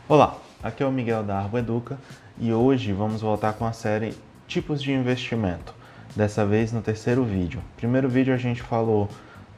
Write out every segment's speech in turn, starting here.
Olá, aqui é o Miguel da Arbo Educa e hoje vamos voltar com a série Tipos de Investimento. Dessa vez no terceiro vídeo. Primeiro vídeo a gente falou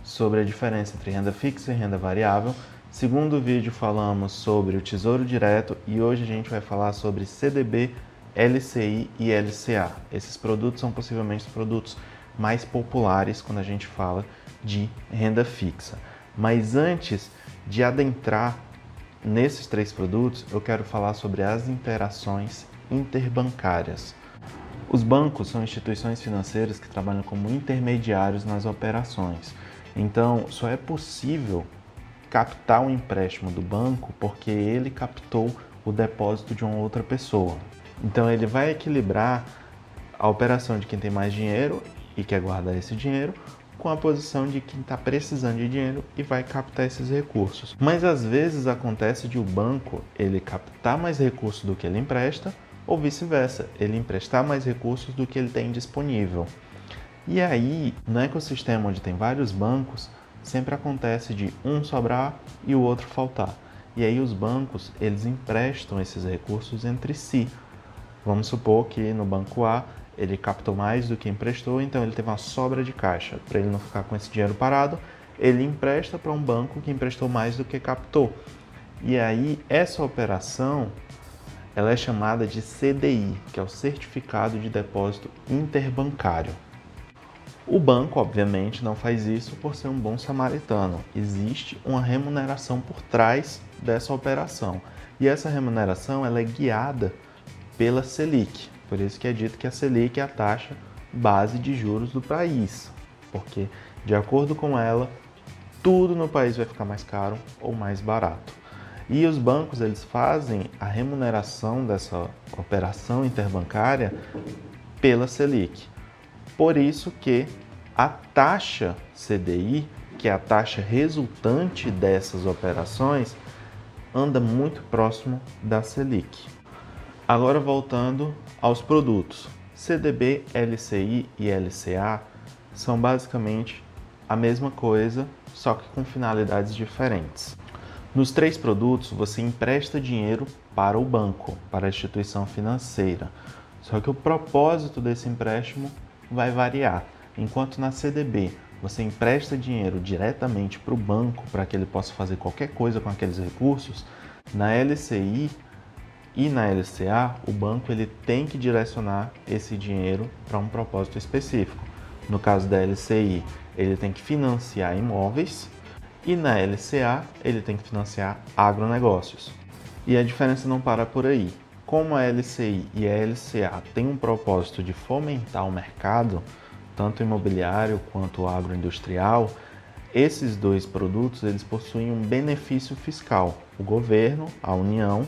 sobre a diferença entre renda fixa e renda variável. Segundo vídeo falamos sobre o Tesouro Direto e hoje a gente vai falar sobre CDB, LCI e LCA. Esses produtos são possivelmente os produtos mais populares quando a gente fala de renda fixa. Mas antes de adentrar nesses três produtos, eu quero falar sobre as interações interbancárias. Os bancos são instituições financeiras que trabalham como intermediários nas operações. Então, só é possível captar um empréstimo do banco porque ele captou o depósito de uma outra pessoa. Então, ele vai equilibrar a operação de quem tem mais dinheiro e quer guardar esse dinheiro com a posição de quem está precisando de dinheiro e vai captar esses recursos. Mas às vezes acontece de o banco ele captar mais recursos do que ele empresta ou vice-versa, ele emprestar mais recursos do que ele tem disponível. E aí, no ecossistema onde tem vários bancos, sempre acontece de um sobrar e o outro faltar. E aí os bancos, eles emprestam esses recursos entre si. Vamos supor que no banco A ele captou mais do que emprestou, então ele teve uma sobra de caixa. Para ele não ficar com esse dinheiro parado, ele empresta para um banco que emprestou mais do que captou. E aí essa operação ela é chamada de CDI, que é o Certificado de Depósito Interbancário. O banco, obviamente, não faz isso por ser um bom samaritano. Existe uma remuneração por trás dessa operação. E essa remuneração ela é guiada pela Selic. Por isso que é dito que a Selic é a taxa base de juros do país. Porque, de acordo com ela, tudo no país vai ficar mais caro ou mais barato. E os bancos eles fazem a remuneração dessa operação interbancária pela Selic. Por isso que a taxa CDI, que é a taxa resultante dessas operações, anda muito próximo da Selic. Agora voltando aos produtos. CDB, LCI e LCA são basicamente a mesma coisa, só que com finalidades diferentes. Nos três produtos, você empresta dinheiro para o banco, para a instituição financeira. Só que o propósito desse empréstimo vai variar. Enquanto na CDB você empresta dinheiro diretamente para o banco para que ele possa fazer qualquer coisa com aqueles recursos, na LCI e na LCA, o banco ele tem que direcionar esse dinheiro para um propósito específico. No caso da LCI, ele tem que financiar imóveis e na LCA, ele tem que financiar agronegócios. E a diferença não para por aí. Como a LCI e a LCA têm um propósito de fomentar o mercado, tanto imobiliário quanto agroindustrial, esses dois produtos eles possuem um benefício fiscal. O governo, a União,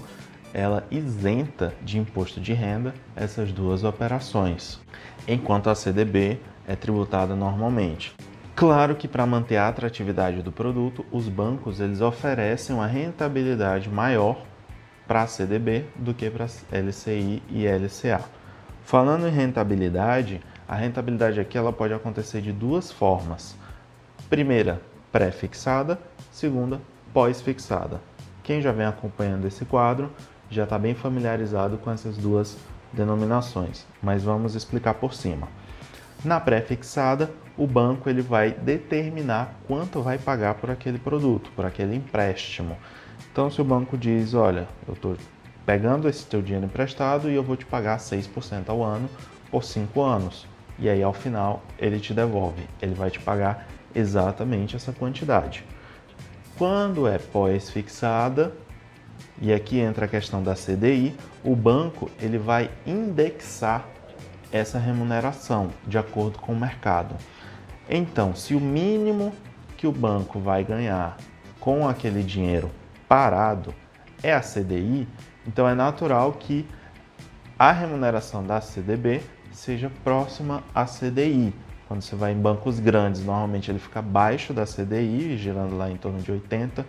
ela isenta de imposto de renda essas duas operações, enquanto a CDB é tributada normalmente. Claro que para manter a atratividade do produto, os bancos eles oferecem uma rentabilidade maior para a CDB do que para a LCI e LCA. Falando em rentabilidade, a rentabilidade aqui ela pode acontecer de duas formas. Primeira, pré-fixada, segunda, pós-fixada. Quem já vem acompanhando esse quadro já está bem familiarizado com essas duas denominações, mas vamos explicar por cima. Na pré-fixada, o banco ele vai determinar quanto vai pagar por aquele produto, por aquele empréstimo. Então, se o banco diz, olha, eu estou pegando esse teu dinheiro emprestado e eu vou te pagar 6% ao ano por 5 anos. E aí, ao final, ele te devolve. Ele vai te pagar exatamente essa quantidade. Quando é pós-fixada, e aqui entra a questão da CDI, o banco ele vai indexar essa remuneração de acordo com o mercado. Então, se o mínimo que o banco vai ganhar com aquele dinheiro parado é a CDI, então é natural que a remuneração da CDB seja próxima à CDI. Quando você vai em bancos grandes, normalmente ele fica abaixo da CDI, girando lá em torno de 80%,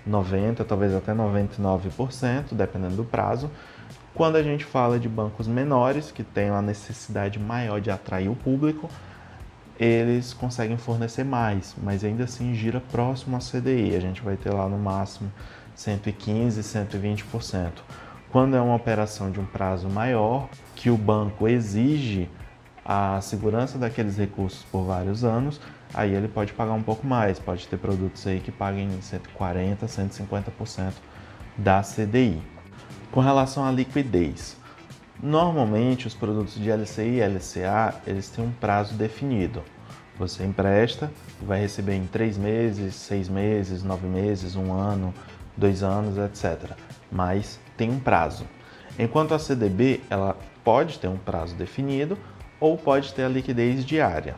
90%, talvez até 99%, dependendo do prazo. Quando a gente fala de bancos menores, que têm uma necessidade maior de atrair o público, eles conseguem fornecer mais, mas ainda assim gira próximo à CDI. A gente vai ter lá no máximo 115%, 120%. Quando é uma operação de um prazo maior, que o banco exige a segurança daqueles recursos por vários anos, aí ele pode pagar um pouco mais, pode ter produtos aí que paguem 140%, 150% da CDI. Com relação à liquidez, normalmente os produtos de LCI e LCA, eles têm um prazo definido. Você empresta e vai receber em 3 meses, 6 meses, 9 meses, 1 ano, 2 anos, etc. Mas tem um prazo. Enquanto a CDB, ela pode ter um prazo definido ou pode ter a liquidez diária.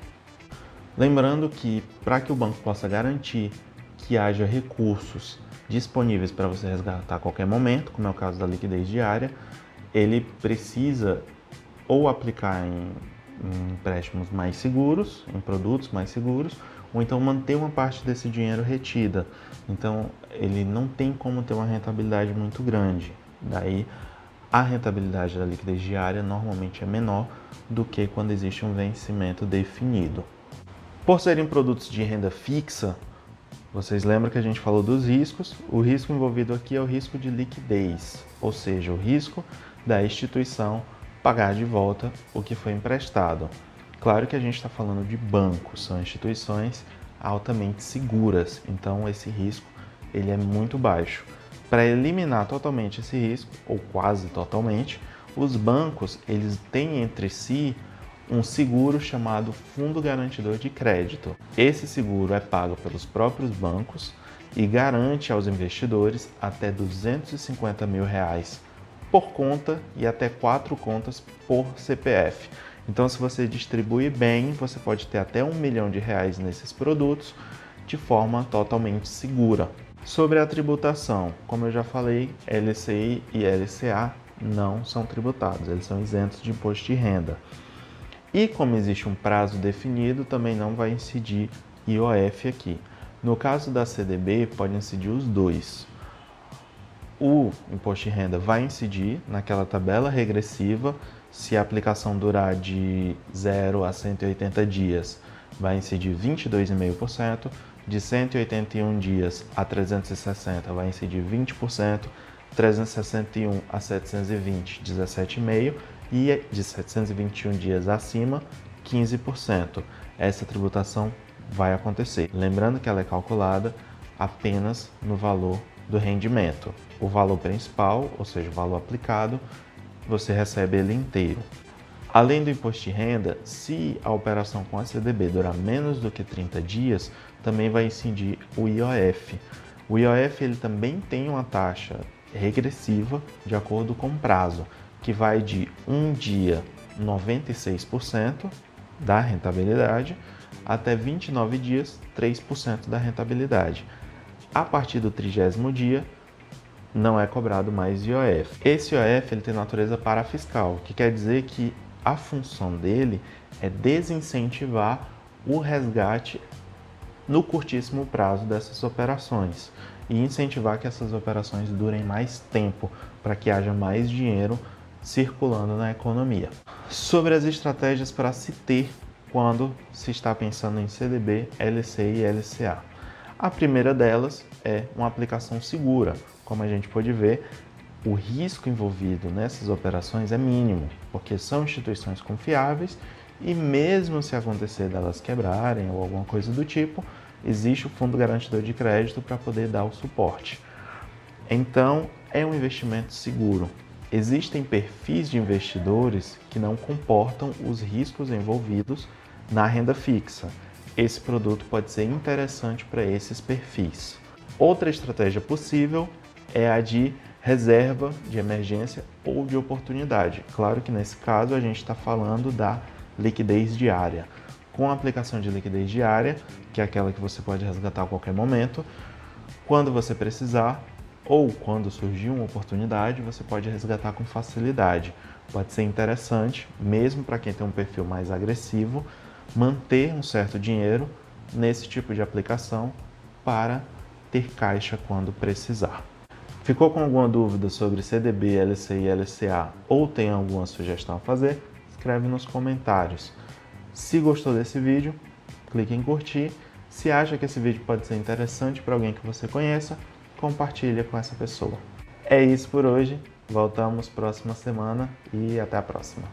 Lembrando que para que o banco possa garantir que haja recursos disponíveis para você resgatar a qualquer momento, como é o caso da liquidez diária, ele precisa ou aplicar em empréstimos mais seguros, em produtos mais seguros, ou então manter uma parte desse dinheiro retida. Então, ele não tem como ter uma rentabilidade muito grande. Daí, a rentabilidade da liquidez diária normalmente é menor do que quando existe um vencimento definido. Por serem produtos de renda fixa, vocês lembram que a gente falou dos riscos? O risco envolvido aqui é o risco de liquidez, ou seja, o risco da instituição pagar de volta o que foi emprestado. Claro que a gente está falando de bancos, são instituições altamente seguras, então esse risco ele é muito baixo. Para eliminar totalmente esse risco, ou quase totalmente, os bancos eles têm entre si um seguro chamado Fundo Garantidor de Crédito. Esse seguro é pago pelos próprios bancos e garante aos investidores até R$250 mil por conta e até 4 contas por CPF. Então, se você distribuir bem, você pode ter até R$1 milhão nesses produtos de forma totalmente segura. Sobre a tributação, como eu já falei, LCI e LCA não são tributados, eles são isentos de imposto de renda. E como existe um prazo definido, também não vai incidir IOF aqui. No caso da CDB, pode incidir os dois. O imposto de renda vai incidir naquela tabela regressiva, se a aplicação durar de 0 a 180 dias, vai incidir 22,5%, de 181 dias a 360 vai incidir 20%, 361 a 720, 17,5%, e de 721 dias acima, 15%. Essa tributação vai acontecer. Lembrando que ela é calculada apenas no valor do rendimento. O valor principal, ou seja, o valor aplicado, você recebe ele inteiro. Além do imposto de renda, se a operação com a CDB durar menos do que 30 dias, também vai incidir o IOF. O IOF ele também tem uma taxa regressiva de acordo com o prazo, que vai de 1 dia 96% da rentabilidade até 29 dias 3% da rentabilidade. A partir do 30º dia não é cobrado mais IOF. Esse IOF ele tem natureza parafiscal, que quer dizer que a função dele é desincentivar o resgate no curtíssimo prazo dessas operações e incentivar que essas operações durem mais tempo para que haja mais dinheiro circulando na economia. Sobre as estratégias para se ter quando se está pensando em CDB, LCI e LCA. A primeira delas é uma aplicação segura. Como a gente pode ver, o risco envolvido nessas operações é mínimo, porque são instituições confiáveis e mesmo se acontecer delas quebrarem ou alguma coisa do tipo, existe o Fundo Garantidor de Crédito para poder dar o suporte. Então, é um investimento seguro. Existem perfis de investidores que não comportam os riscos envolvidos na renda fixa. Esse produto pode ser interessante para esses perfis. Outra estratégia possível é a de reserva de emergência ou de oportunidade. Claro que nesse caso a gente está falando da liquidez diária. Com a aplicação de liquidez diária, que é aquela que você pode resgatar a qualquer momento, quando você precisar ou quando surgir uma oportunidade, você pode resgatar com facilidade. Pode ser interessante, mesmo para quem tem um perfil mais agressivo, manter um certo dinheiro nesse tipo de aplicação para ter caixa quando precisar. Ficou com alguma dúvida sobre CDB, LCI e LCA ou tem alguma sugestão a fazer? Escreve nos comentários. Se gostou desse vídeo, clique em curtir. Se acha que esse vídeo pode ser interessante para alguém que você conheça, compartilha com essa pessoa. É isso por hoje. Voltamos próxima semana e até a próxima.